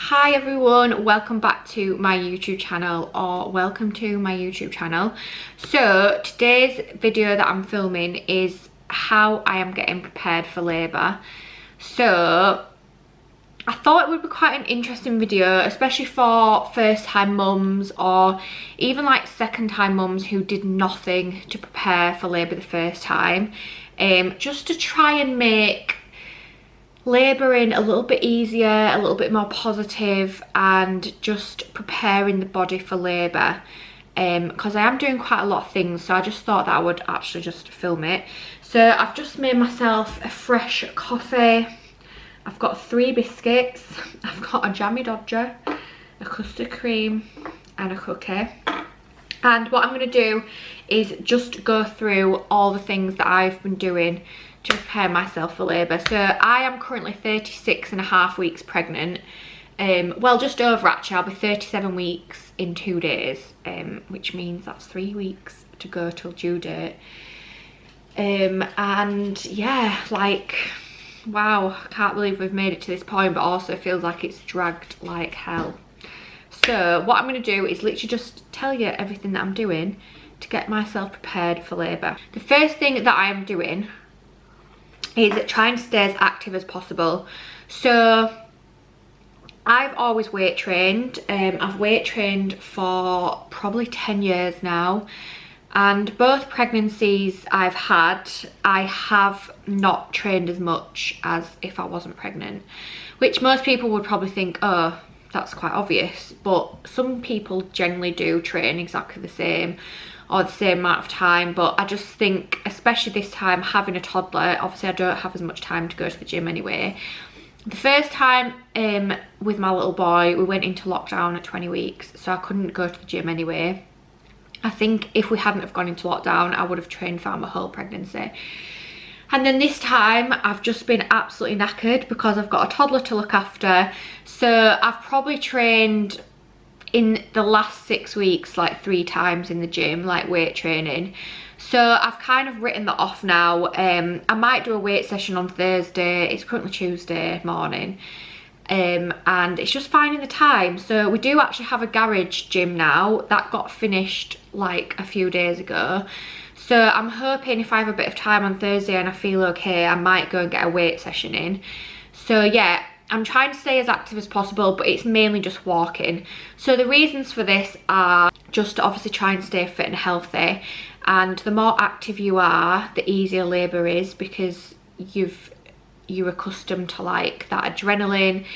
Hi everyone, welcome back to my YouTube channel, or welcome to my YouTube channel. So today's video that I'm filming is how I am getting prepared for labour. So I thought it would be quite an interesting video, especially for first time mums or even like second time mums who did nothing to prepare for labour the first time, just to try and make labouring a little bit easier, a little bit more positive, and just preparing the body for labour, because I am doing quite a lot of things, so I just thought that I would actually just film it. So I've just made myself a fresh coffee. I've got 3 biscuits, I've got a jammy dodger, a custard cream and a cookie. And what I'm going to do is just go through all the things that I've been doing to prepare myself for labour. So I am currently 36.5 weeks pregnant. Well, just over actually. I'll be 37 weeks in 2 days, which means that's 3 weeks to go till due date. And yeah, like, wow, I can't believe we've made it to this point, but also feels like it's dragged like hell. So what I'm going to do is literally just tell you everything that I'm doing to get myself prepared for labour. The first thing that I am doing is trying to stay as active as possible. So I've always weight trained. I've weight trained for probably 10 years now, and both pregnancies I've had, I have not trained as much as if I wasn't pregnant, which most people would probably think, oh, that's quite obvious, but some people generally do train exactly the same or the same amount of time. But I just think, especially this time, having a toddler, obviously I don't have as much time to go to the gym anyway. The first time with my little boy, we went into lockdown at 20 weeks, so I couldn't go to the gym anyway. I think if we hadn't have gone into lockdown, I would have trained for my whole pregnancy. And then this time I've just been absolutely knackered because I've got a toddler to look after. So I've probably trained in the last 6 weeks like 3 times in the gym, like weight training. So I've kind of written that off now. I might do a weight session on Thursday. It's currently Tuesday morning, and it's just finding the time. So we do actually have a garage gym now that got finished like a few days ago. So I'm hoping if I have a bit of time on Thursday and I feel okay, I might go and get a weight session in. So yeah, I'm trying to stay as active as possible, but it's mainly just walking. So the reasons for this are just to obviously try and stay fit and healthy. And the more active you are, the easier labour is, because you're accustomed to like that adrenaline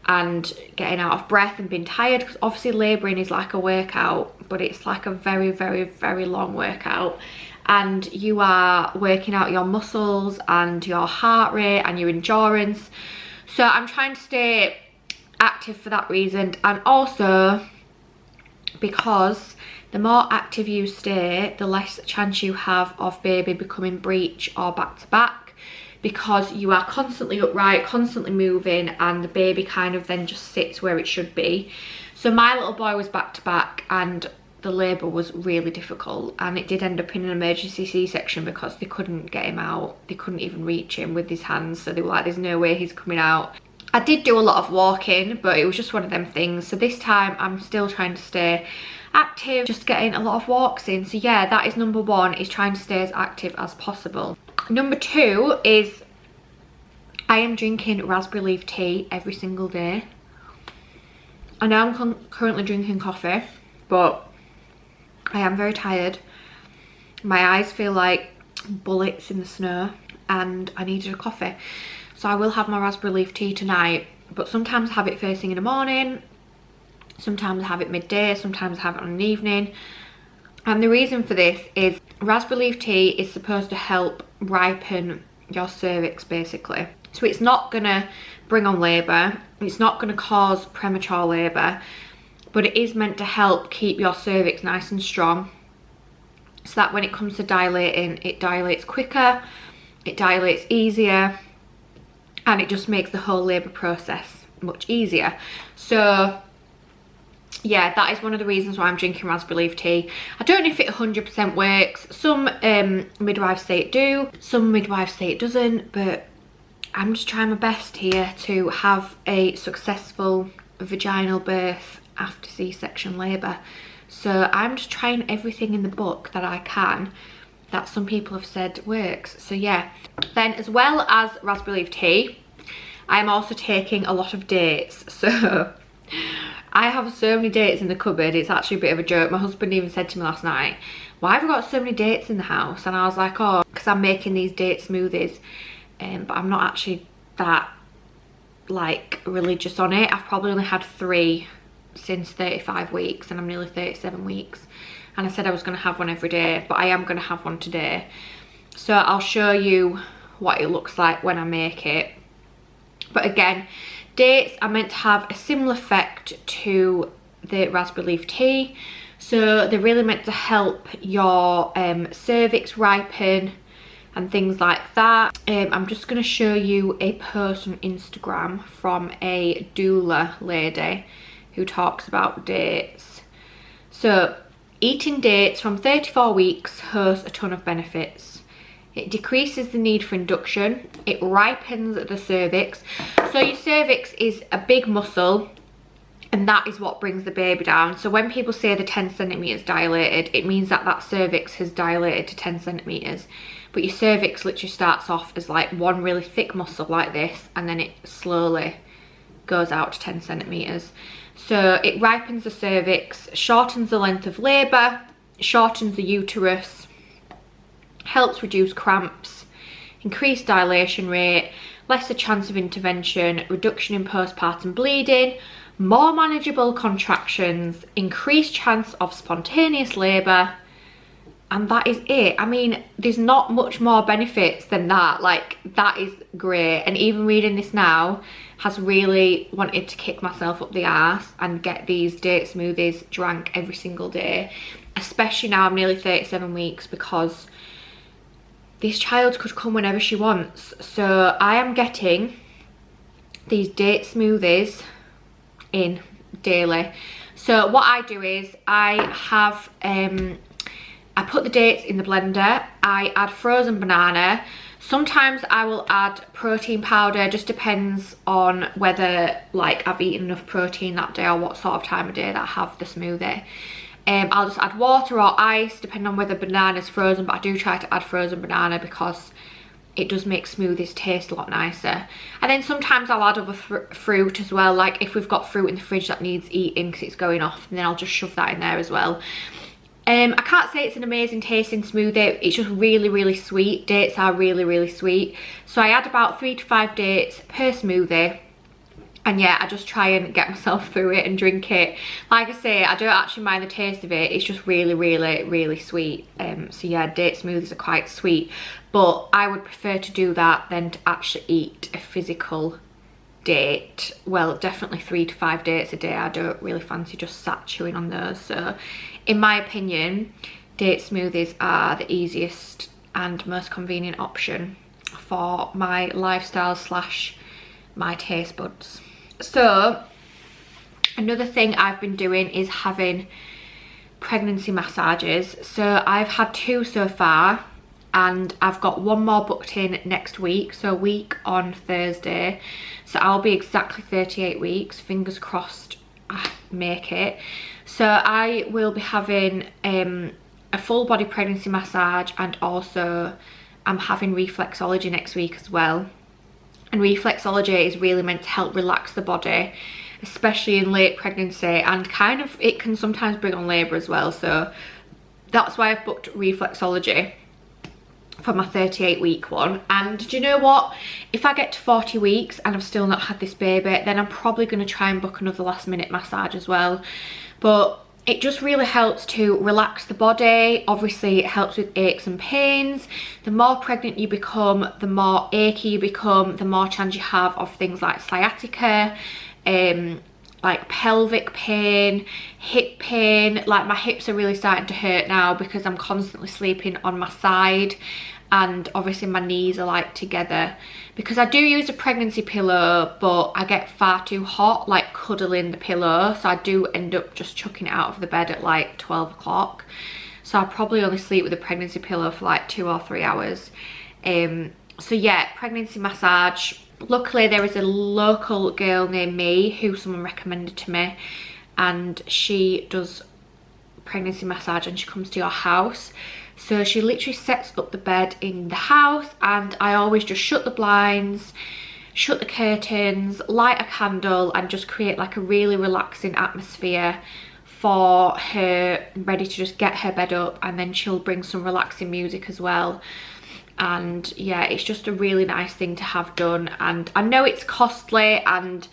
and getting out of breath and being tired, because obviously labouring is like a workout, but it's like a very, very, very long workout. And you are working out your muscles and your heart rate and your endurance. So I'm trying to stay active for that reason, and also because the more active you stay, the less chance you have of baby becoming breech or back to back, because you are constantly upright, constantly moving, and the baby kind of then just sits where it should be. So my little boy was back to back, and the labour was really difficult, and it did end up in an emergency C-section because they couldn't get him out. They couldn't even reach him with his hands, so they were like, there's no way he's coming out. I did do a lot of walking, but it was just one of them things. So this time I'm still trying to stay active, just getting a lot of walks in. So yeah, that is number 1, is trying to stay as active as possible. Number 2 is I am drinking raspberry leaf tea every single day. I know I'm currently drinking coffee, but I am very tired. My eyes feel like bullets in the snow, and I needed a coffee. So I will have my raspberry leaf tea tonight, but sometimes I have it first thing in the morning, sometimes I have it midday, sometimes I have it on an evening. And the reason for this is raspberry leaf tea is supposed to help ripen your cervix basically. So it's not gonna bring on labour, it's not gonna cause premature labour, but it is meant to help keep your cervix nice and strong, so that when it comes to dilating, it dilates quicker, it dilates easier, and it just makes the whole labour process much easier. So yeah, that is one of the reasons why I'm drinking raspberry leaf tea. I don't know if it 100% works. Some midwives say it do, some midwives say it doesn't, but I'm just trying my best here to have a successful vaginal birth after C-section labour. So I'm just trying everything in the book that I can that some people have said works. So yeah. Then as well as raspberry leaf tea, I'm also taking a lot of dates. So I have so many dates in the cupboard, it's actually a bit of a joke. My husband even said to me last night, why have we got so many dates in the house? And I was like, oh, because I'm making these date smoothies. But I'm not actually that like religious on it. I've probably only had 3 since 35 weeks and I'm nearly 37 weeks. And I said I was going to have one every day, but I am going to have one today. So I'll show you what it looks like when I make it. But again, dates are meant to have a similar effect to the raspberry leaf tea. So they're really meant to help your cervix ripen and things like that. I'm just going to show you a post on Instagram from a doula lady who talks about dates. So eating dates from 34 weeks has a ton of benefits. It decreases the need for induction. It ripens the cervix. So your cervix is a big muscle and that is what brings the baby down. So when people say the 10 centimetres dilated, it means that that cervix has dilated to 10 centimetres. But your cervix literally starts off as like one really thick muscle like this, and then it slowly goes out to 10 centimetres. So it ripens the cervix, shortens the length of labour, shortens the uterus, helps reduce cramps, increased dilation rate, lesser chance of intervention, reduction in postpartum bleeding, more manageable contractions, increased chance of spontaneous labour, and that is it. I mean, there's not much more benefits than that. Like, that is great. And even reading this now has really wanted to kick myself up the arse and get these date smoothies drank every single day, especially now I'm nearly 37 weeks, because this child could come whenever she wants. So I am getting these date smoothies in daily. So what I do is I have I put the dates in the blender, I add frozen banana, sometimes I will add protein powder, just depends on whether like I've eaten enough protein that day or what sort of time of day that I have the smoothie. I'll just add water or ice depending on whether banana is frozen, but I do try to add frozen banana because it does make smoothies taste a lot nicer. And then sometimes I'll add other fruit as well, like if we've got fruit in the fridge that needs eating because it's going off, and then I'll just shove that in there as well. I can't say it's an amazing tasting smoothie, it's just really sweet. Dates are really sweet. So I add about 3 to 5 dates per smoothie. And yeah, I just try and get myself through it and drink it. Like I say, I don't actually mind the taste of it. It's just really sweet. So yeah, date smoothies are quite sweet. But I would prefer to do that than to actually eat a physical date. Well, definitely 3 to 5 dates a day. I don't really fancy just sat chewing on those. So in my opinion, date smoothies are the easiest and most convenient option for my lifestyle slash my taste buds. So another thing I've been doing is having pregnancy massages. So I've had 2 so far and I've got 1 more booked in next week, so a week on Thursday. So I'll be exactly 38 weeks, fingers crossed I make it. So I will be having a full body pregnancy massage, and also I'm having reflexology next week as well. And reflexology is really meant to help relax the body, especially in late pregnancy, and kind of it can sometimes bring on labour as well. So that's why I've booked reflexology for my 38 week one. And do you know what, if I get to 40 weeks and I've still not had this baby, then I'm probably going to try and book another last minute massage as well. But it just really helps to relax the body. Obviously it helps with aches and pains. The more pregnant you become, the more achy you become, the more chance you have of things like sciatica, like pelvic pain, hip pain. Like my hips are really starting to hurt now because I'm constantly sleeping on my side, and obviously my knees are like together because I do use a pregnancy pillow, but I get far too hot like cuddling the pillow, so I do end up just chucking it out of the bed at like 12 o'clock. So I probably only sleep with a pregnancy pillow for like 2 or 3 hours. So yeah, pregnancy massage luckily there is a local girl named Me who someone recommended to me, and she does pregnancy massage and she comes to your house. So she literally sets up the bed in the house, and I always just shut the blinds, shut the curtains, light a candle, and just create like a really relaxing atmosphere for her, ready to just get her bed up, and then she'll bring some relaxing music as well. And yeah, it's just a really nice thing to have done. And I know it's costly and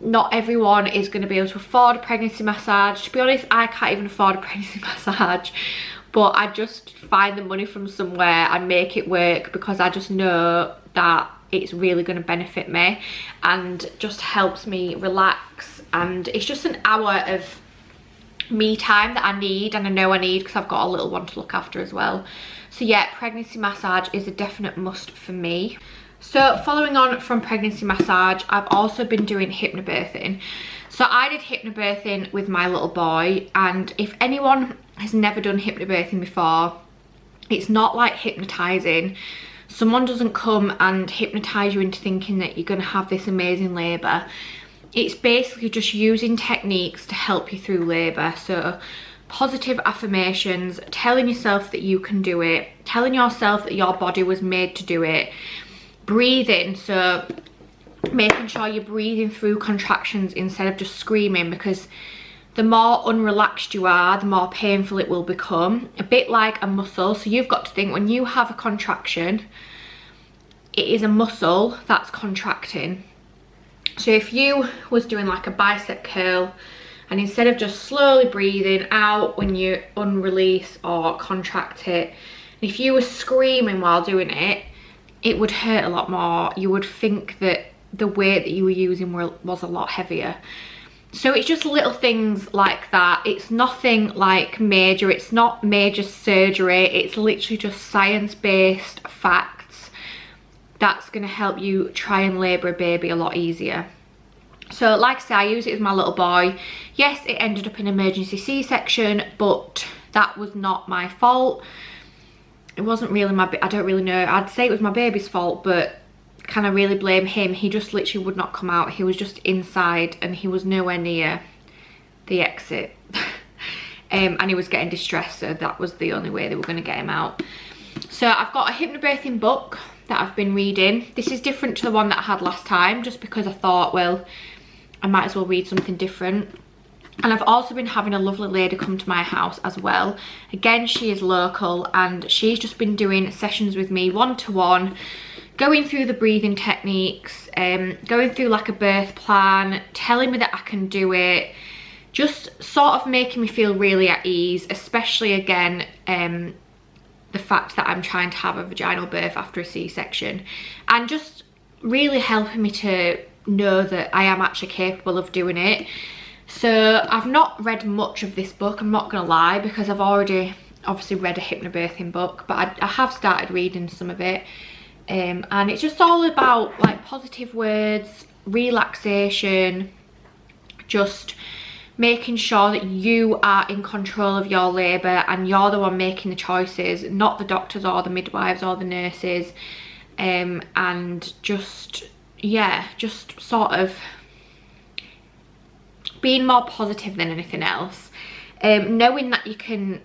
not everyone is going to be able to afford a pregnancy massage. To be honest, I can't even afford a pregnancy massage, but I just find the money from somewhere and make it work, because I just know that it's really going to benefit me and just helps me relax. And it's just an hour of me time that I need, and I know I need, because I've got a little one to look after as well. So yeah, pregnancy massage is a definite must for me. So following on from pregnancy massage, I've also been doing hypnobirthing. So I did hypnobirthing with my little boy, and if anyone has never done hypnobirthing before, it's not like hypnotizing. Someone doesn't come and hypnotize you into thinking that you're going to have this amazing labour. It's basically just using techniques to help you through labour. So positive affirmations, telling yourself that you can do it, telling yourself that your body was made to do it, breathing, so making sure you're breathing through contractions instead of just screaming, because the more unrelaxed you are, the more painful it will become. A bit like a muscle. So you've got to think, when you have a contraction, it is a muscle that's contracting. So if you was doing like a bicep curl, and instead of just slowly breathing out when you unrelease or contract it, if you were screaming while doing it, it would hurt a lot more. You would think that the weight that you were using was a lot heavier. So it's just little things like that. It's nothing like major. It's not major surgery. It's literally just science-based facts that's going to help you try and labour a baby a lot easier. So like I say, I use it with my little boy. Yes, it ended up in emergency C-section, but that was not my fault. It wasn't really I don't really know. I'd say it was my baby's fault, but can I really blame him? He just literally would not come out. He was just inside and he was nowhere near the exit. And he was getting distressed, so that was the only way they were going to get him out. So I've got a hypnobirthing book that I've been reading. This is different to the one that I had last time, just because I thought, well, I might as well read something different. And I've also been having a lovely lady come to my house as well. Again, she is local, and she's just been doing sessions with me one-to-one, going through the breathing techniques, going through like a birth plan, telling me that I can do it, just sort of making me feel really at ease, especially again, the fact that I'm trying to have a vaginal birth after a C-section, and just really helping me to know that I am actually capable of doing it. So I've not read much of this book, I'm not gonna lie, because I've already obviously read a hypnobirthing book, but I have started reading some of it. And it's just all about like positive words, relaxation, just making sure that you are in control of your labour and you're the one making the choices, not the doctors or the midwives or the nurses. And just, yeah, just sort of being more positive than anything else. Knowing that you can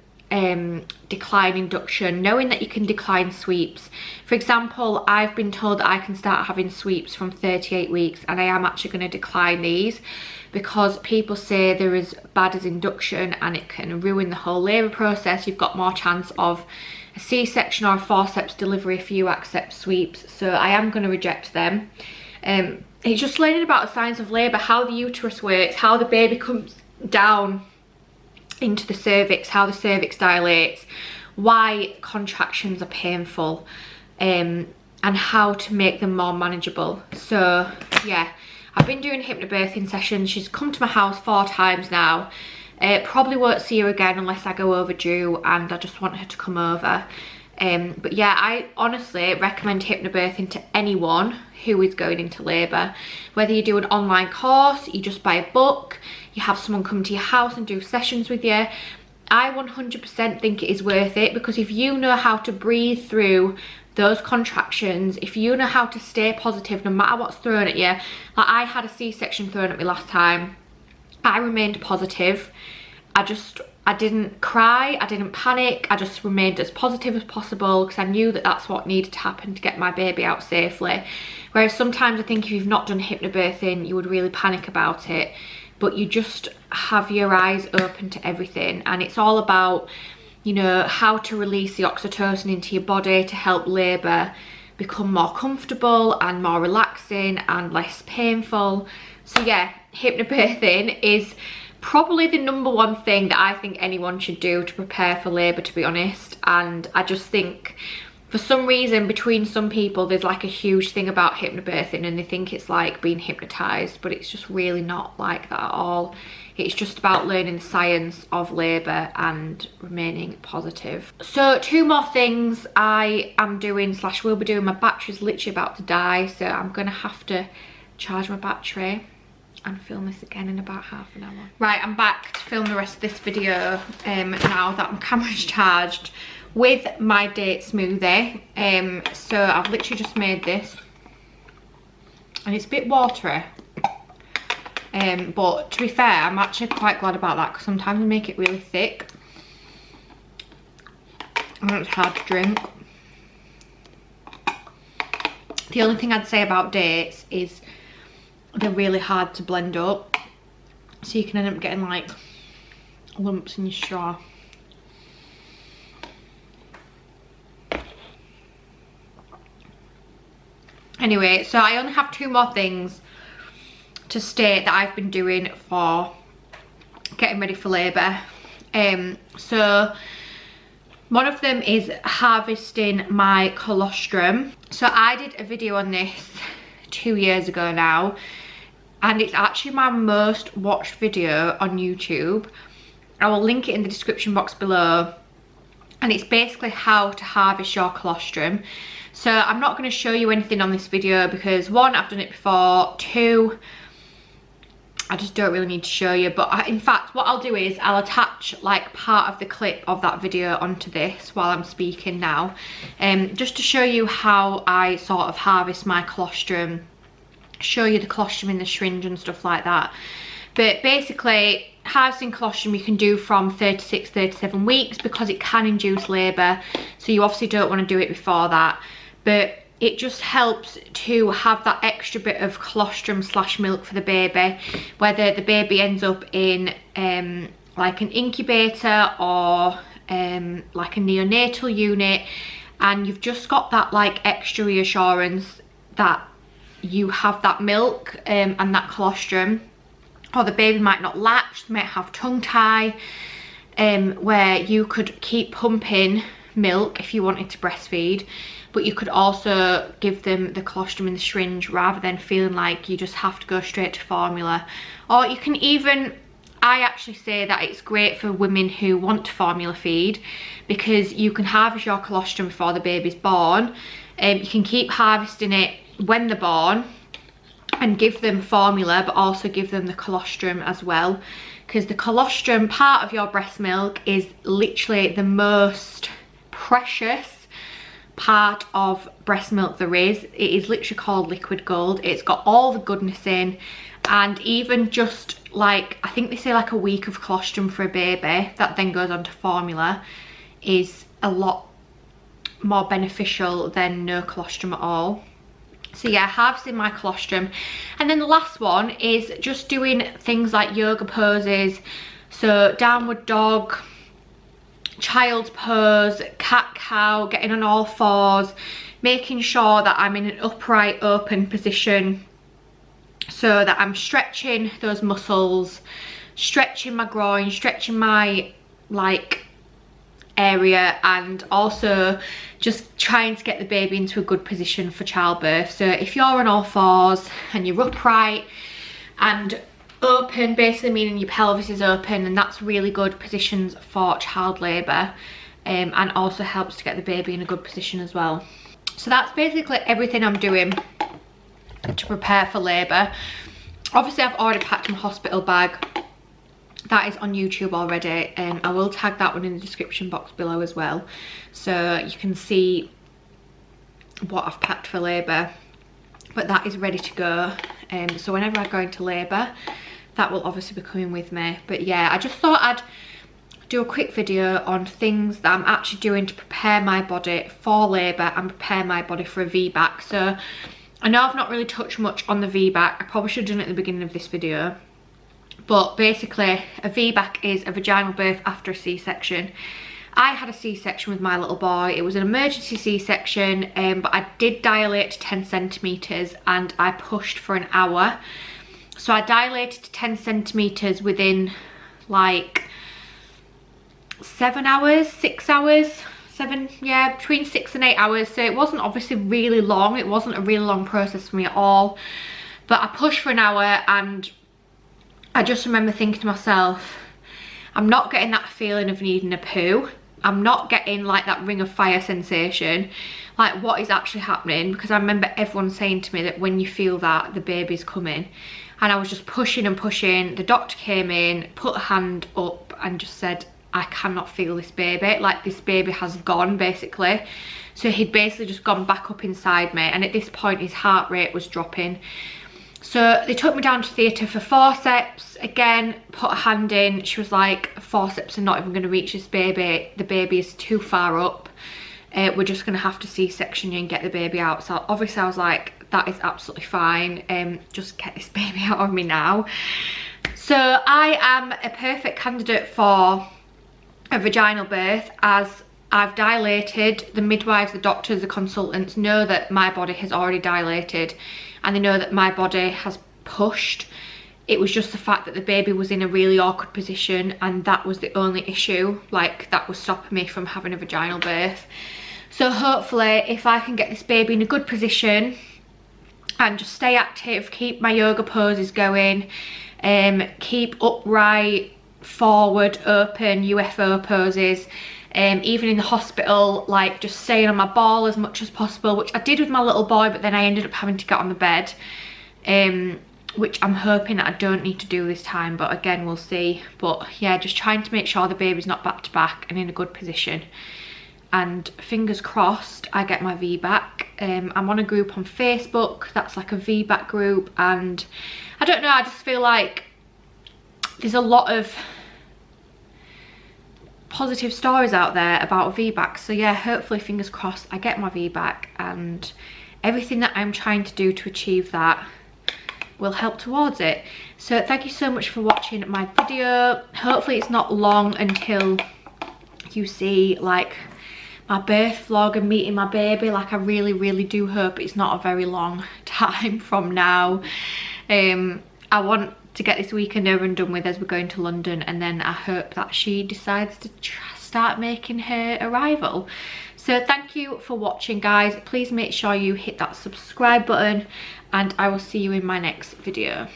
decline induction, knowing that you can decline sweeps. For example, I've been told that I can start having sweeps from 38 weeks, and I am actually going to decline these because people say they're as bad as induction and it can ruin the whole labour process. You've got more chance of a C-section or a forceps delivery if you accept sweeps, so I am going to reject them. It's just learning about the science of labour, how the uterus works, how the baby comes down into the cervix, how the cervix dilates, why contractions are painful, and how to make them more manageable. So yeah, I've been doing hypnobirthing sessions. She's come to my house 4 times now. Probably won't see her again unless I go overdue and I just want her to come over. But yeah, I honestly recommend hypnobirthing to anyone who is going into labour. Whether you do an online course, you just buy a book, you have someone come to your house and do sessions with you, I 100% think it is worth it, because if you know how to breathe through those contractions, if you know how to stay positive no matter what's thrown at you, like I had a C-section thrown at me last time, I remained positive. I didn't cry, I didn't panic, I just remained as positive as possible because I knew that that's what needed to happen to get my baby out safely. Whereas sometimes I think if you've not done hypnobirthing, you would really panic about it, but you just have your eyes open to everything, and it's all about, you know, how to release the oxytocin into your body to help labour become more comfortable and more relaxing and less painful. So yeah, hypnobirthing is probably the #1 thing that I think anyone should do to prepare for labour, to be honest. And I just think for some reason between some people there's like a huge thing about hypnobirthing and they think it's like being hypnotised, but it's just really not like that at all. It's just about learning the science of labour and remaining positive. So 2 more things I am doing / will be doing. My battery's literally about to die, so I'm gonna have to charge my battery and film this again in about half an hour. Right, I'm back to film the rest of this video now that my camera's charged with my date smoothie. So I've literally just made this and it's a bit watery, but to be fair, I'm actually quite glad about that because sometimes I make it really thick and it's hard to drink. The only thing I'd say about dates is they're really hard to blend up, so you can end up getting like lumps in your straw. Anyway, so I only have 2 more things to state that I've been doing for getting ready for labour. So one of them is harvesting my colostrum. So I did a video on this 2 years ago now, and it's actually my most watched video on YouTube. I will link it in the description box below, and it's basically how to harvest your colostrum. So I'm not going to show you anything on this video because 1, I've done it before, 2, I just don't really need to show you. But in fact, what I'll do is I'll attach like part of the clip of that video onto this while I'm speaking now, just to show you how I sort of harvest my colostrum, show you the colostrum in the syringe and stuff like that. But basically, harvesting colostrum you can do from 36, 37 weeks because it can induce labour, so you obviously don't want to do it before that. But it just helps to have that extra bit of colostrum / milk for the baby, whether the baby ends up in like an incubator or like a neonatal unit, and you've just got that like extra reassurance that you have that milk and that colostrum. Or the baby might not latch, they might have tongue tie, where you could keep pumping milk if you wanted to breastfeed, but you could also give them the colostrum in the syringe rather than feeling like you just have to go straight to formula. Or you can even, I actually say that it's great for women who want to formula feed because you can harvest your colostrum before the baby's born. You can keep harvesting it when they're born and give them formula, but also give them the colostrum as well, because the colostrum part of your breast milk is literally the most precious part of breast milk there is. It is literally called liquid gold. It's got all the goodness in, and even just like, I think they say like a week of colostrum for a baby that then goes on to formula is a lot more beneficial than no colostrum at all. So yeah, harvesting my colostrum. And then the last one is just doing things like yoga poses. So downward dog, child's pose, cat cow, getting on all fours, making sure that I'm in an upright open position so that I'm stretching those muscles, stretching my groin, stretching my like area, and also just trying to get the baby into a good position for childbirth. So if you're on all fours and you're upright and open, basically meaning your pelvis is open, and that's really good positions for child labour, and also helps to get the baby in a good position as well. So that's basically everything I'm doing to prepare for labour. Obviously I've already packed my hospital bag. That is on YouTube already, and I will tag that one in the description box below as well, so you can see what I've packed for labour, but that is ready to go. So whenever I go into labour, that will obviously be coming with me. But yeah, I just thought I'd do a quick video on things that I'm actually doing to prepare my body for labour and prepare my body for a VBAC. So I know I've not really touched much on the VBAC. I probably should have done it at the beginning of this video. But basically, a VBAC is a vaginal birth after a C-section. I had a C-section with my little boy. It was an emergency C-section, but I did dilate to 10 centimetres and I pushed for an hour. So I dilated to 10 centimetres within like 7 hours, 6 hours, 7, yeah, between 6 and 8 hours. So it wasn't obviously really long. It wasn't a really long process for me at all. But I pushed for an hour and I just remember thinking to myself, I'm not getting that feeling of needing a poo. I'm not getting like that ring of fire sensation. Like, what is actually happening? Because I remember everyone saying to me that when you feel that, the baby's coming. And I was just pushing and pushing. The doctor came in, put a hand up and just said, I cannot feel this baby. Like, this baby has gone, basically. So he'd basically just gone back up inside me. And at this point, his heart rate was dropping. So they took me down to theatre for forceps. Again, put a hand in. She was like, forceps are not even going to reach this baby. The baby is too far up. We're just going to have to C-section you and get the baby out. So obviously I was like, that is absolutely fine. Just get this baby out of me now. So I am a perfect candidate for a vaginal birth, as I've dilated. The midwives, the doctors, the consultants know that my body has already dilated and they know that my body has pushed. It was just the fact that the baby was in a really awkward position, and that was the only issue, like, that was stopping me from having a vaginal birth. So hopefully, if I can get this baby in a good position and just stay active, keep my yoga poses going, keep upright, forward, open, UFO poses, even in the hospital, like, just staying on my ball as much as possible, which I did with my little boy, but then I ended up having to get on the bed, which I'm hoping that I don't need to do this time, but again, we'll see. But yeah, just trying to make sure the baby's not back to back and in a good position. And fingers crossed I get my VBAC. I'm on a group on Facebook that's like a VBAC group, and I don't know, I just feel like there's a lot of positive stories out there about VBAC. So yeah, hopefully, fingers crossed, I get my VBAC, and everything that I'm trying to do to achieve that will help towards it. So thank you so much for watching my video. Hopefully it's not long until you see like my birth vlog and meeting my baby. Like, I really do hope it's not a very long time from now. I want to get this weekend over and done with as we're going to London, and then I hope that she decides to start making her arrival. So thank you for watching, guys. Please make sure you hit that subscribe button, and I will see you in my next video.